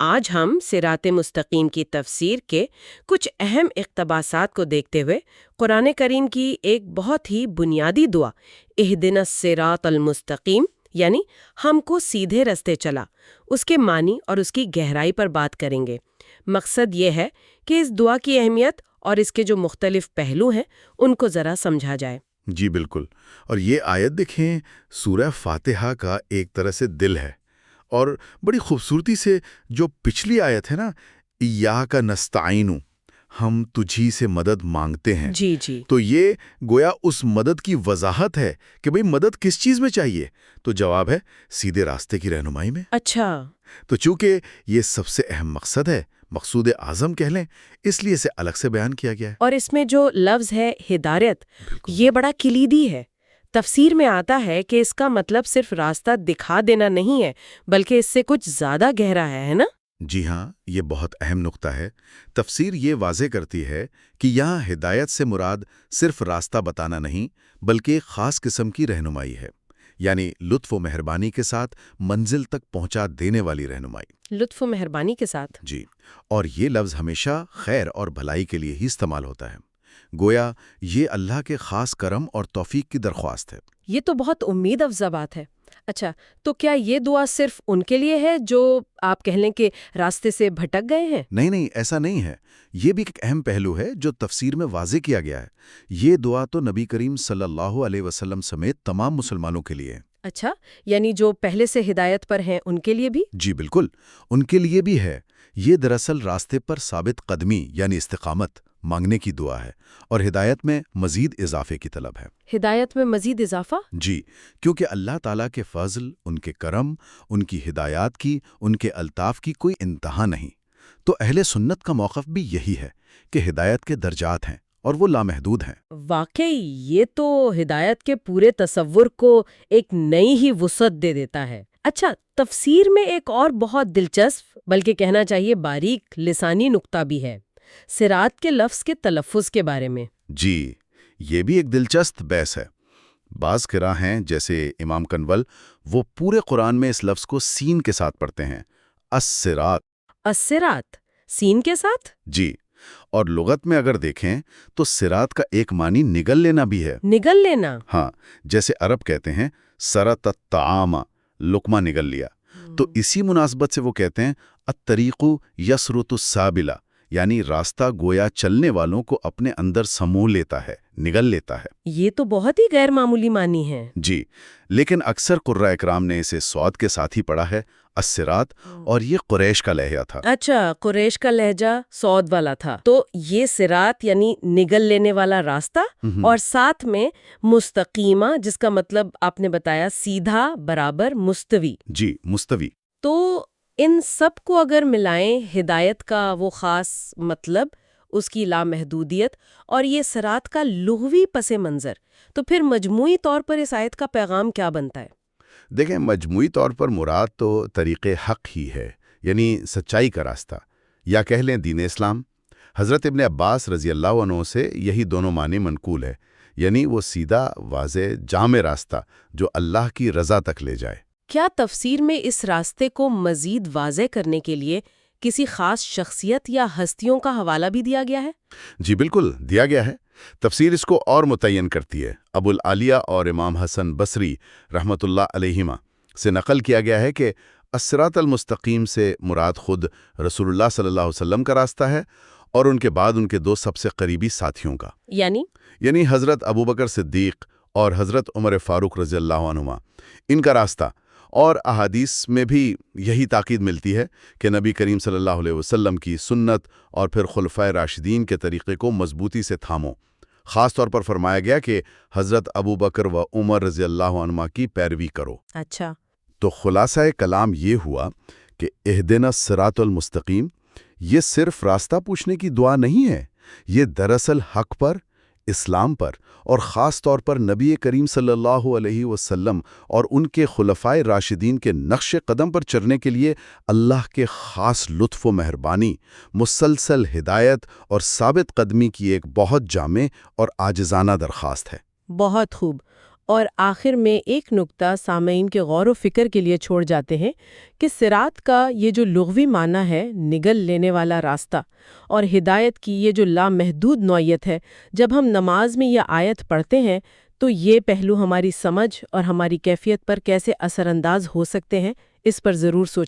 آج ہم صراط مستقیم کی تفسیر کے کچھ اہم اقتباسات کو دیکھتے ہوئے قرآن کریم کی ایک بہت ہی بنیادی دعا اہدنا الصراط المستقیم یعنی ہم کو سیدھے رستے چلا، اس کے معنی اور اس کی گہرائی پر بات کریں گے۔ مقصد یہ ہے کہ اس دعا کی اہمیت اور اس کے جو مختلف پہلو ہیں ان کو ذرا سمجھا جائے۔ جی بالکل، اور یہ آیت دیکھیں سورہ فاتحہ کا ایک طرح سے دل ہے، اور بڑی خوبصورتی سے جو پچھلی آیت ہے نا، ایاک نستعین، ہم تجھی سے مدد مانگتے ہیں، جی جی، تو یہ گویا اس مدد کی وضاحت ہے کہ بھئی مدد کس چیز میں چاہیے؟ تو جواب ہے سیدھے راستے کی رہنمائی میں۔ اچھا، تو چونکہ یہ سب سے اہم مقصد ہے، مقصود اعظم کہہ لیں، اس لیے اسے الگ سے بیان کیا گیا ہے۔ اور اس میں جو لفظ ہے ہدایت، یہ بڑا کلیدی ہے۔ تفسیر میں آتا ہے کہ اس کا مطلب صرف راستہ دکھا دینا نہیں ہے، بلکہ اس سے کچھ زیادہ گہرا ہے نا؟ جی ہاں، یہ بہت اہم نقطہ ہے۔ تفسیر یہ واضح کرتی ہے کہ یہاں ہدایت سے مراد صرف راستہ بتانا نہیں، بلکہ ایک خاص قسم کی رہنمائی ہے، یعنی لطف و مہربانی کے ساتھ منزل تک پہنچا دینے والی رہنمائی۔ لطف و مہربانی کے ساتھ؟ جی، اور یہ لفظ ہمیشہ خیر اور بھلائی کے لیے ہی استعمال ہوتا ہے، گویا یہ اللہ کے خاص کرم اور توفیق کی درخواست ہے۔ یہ تو بہت امید افزا بات ہے۔ اچھا، تو کیا یہ دعا صرف ان کے لیے ہے جو آپ کہہ لیں کہ راستے سے بھٹک گئے ہیں؟ نہیں، ایسا نہیں ہے۔ یہ بھی ایک اہم پہلو ہے جو تفسیر میں واضح کیا گیا ہے۔ یہ دعا تو نبی کریم صلی اللہ علیہ وسلم سمیت تمام مسلمانوں کے لیے ہے۔ اچھا، یعنی جو پہلے سے ہدایت پر ہیں ان کے لیے بھی؟ جی بالکل، ان کے لیے بھی ہے۔ یہ دراصل راستے پر ثابت قدمی یعنی استقامت مانگنے کی دعا ہے، اور ہدایت میں مزید اضافے کی طلب ہے۔ ہدایت میں مزید اضافہ؟ جی، کیونکہ اللہ تعالیٰ کے فضل، ان کے کرم، ان کی ہدایات کی، ان کے الطاف کی کوئی انتہا نہیں۔ تو اہل سنت کا موقف بھی یہی ہے کہ ہدایت کے درجات ہیں اور وہ لامحدود ہیں۔ واقعی یہ تو ہدایت کے پورے تصور کو ایک نئی ہی وسعت دے دیتا ہے۔ اچھا، تفسیر میں ایک اور بہت دلچسپ بلکہ کہنا چاہیے باریک لسانی نکتہ بھی ہے، صراط کے لفظ کے تلفظ کے بارے میں۔ جی، یہ بھی ایک دلچسپ بحث ہے۔ بعض قراء ہیں جیسے امام کنول، وہ پورے قرآن میں اس لفظ کو سین کے ساتھ پڑھتے ہیں، الصراط۔ الصراط سین کے ساتھ؟ جی، اور لغت میں اگر دیکھیں تو صراط کا ایک معنی نگل لینا بھی ہے۔ نگل لینا؟ ہاں، جیسے عرب کہتے ہیں سرت الطعام، لقمہ نگل لیا، تو اسی مناسبت سے وہ کہتے ہیں الطریق یسرت السابلہ، یعنی راستہ گویا چلنے والوں کو اپنے اندر سمو لیتا ہے، نگل لیتا ہے۔ یہ تو بہت ہی غیر معمولی معنی ہے۔ جی، لیکن اکثر قراء اکرام نے اسے صاد کے ساتھ ہی پڑھا ہے، الصراط، اور یہ قریش کا لہجہ تھا۔ اچھا، قریش کا لہجہ صاد والا تھا، تو یہ صراط یعنی نگل لینے والا راستہ، اور ساتھ میں مستقیمہ جس کا مطلب آپ نے بتایا سیدھا، برابر، مستوی۔ جی، مستوی۔ تو ان سب کو اگر ملائیں، ہدایت کا وہ خاص مطلب، اس کی لامحدودیت اور یہ صراط کا لغوی پس منظر، تو پھر مجموعی طور پر اس آیت کا پیغام کیا بنتا ہے؟ دیکھیں، مجموعی طور پر مراد تو طریق حق ہی ہے، یعنی سچائی کا راستہ، یا کہہ لیں دین اسلام۔ حضرت ابن عباس رضی اللہ عنہ سے یہی دونوں معنی منقول ہے، یعنی وہ سیدھا، واضح، جامع راستہ جو اللہ کی رضا تک لے جائے۔ کیا تفسیر میں اس راستے کو مزید واضح کرنے کے لیے کسی خاص شخصیت یا ہستیوں کا حوالہ بھی دیا گیا ہے؟ جی بالکل، دیا گیا ہے۔ تفسیر اس کو اور متعین کرتی ہے۔ ابو العالیہ اور امام حسن بصری رحمۃ اللہ علیہما سے نقل کیا گیا ہے کہ الصراط المستقیم سے مراد خود رسول اللہ صلی اللہ علیہ وسلم کا راستہ ہے، اور ان کے بعد ان کے دو سب سے قریبی ساتھیوں کا، یعنی حضرت ابوبکر صدیق اور حضرت عمر فاروق رضی اللہ عنہما، ان کا راستہ۔ اور احادیث میں بھی یہی تاکید ملتی ہے کہ نبی کریم صلی اللہ علیہ وسلم کی سنت اور پھر خلفائے راشدین کے طریقے کو مضبوطی سے تھامو۔ خاص طور پر فرمایا گیا کہ حضرت ابوبکر و عمر رضی اللہ عنہما کی پیروی کرو۔ اچھا، تو خلاصہ کلام یہ ہوا کہ اہدنا الصراط المستقیم یہ صرف راستہ پوچھنے کی دعا نہیں ہے، یہ دراصل حق پر، اسلام پر، اور خاص طور پر نبی کریم صلی اللہ علیہ وسلم اور ان کے خلفائے راشدین کے نقش قدم پر چلنے کے لیے اللہ کے خاص لطف و مہربانی، مسلسل ہدایت اور ثابت قدمی کی ایک بہت جامع اور عاجزانہ درخواست ہے۔ بہت خوب۔ اور آخر میں ایک نقطہ سامعین کے غور و فکر کے لیے چھوڑ جاتے ہیں کہ صراط کا یہ جو لغوی معنی ہے نگل لینے والا راستہ، اور ہدایت کی یہ جو لامحدود نوعیت ہے، جب ہم نماز میں یہ آیت پڑھتے ہیں تو یہ پہلو ہماری سمجھ اور ہماری کیفیت پر کیسے اثر انداز ہو سکتے ہیں، اس پر ضرور سوچیں۔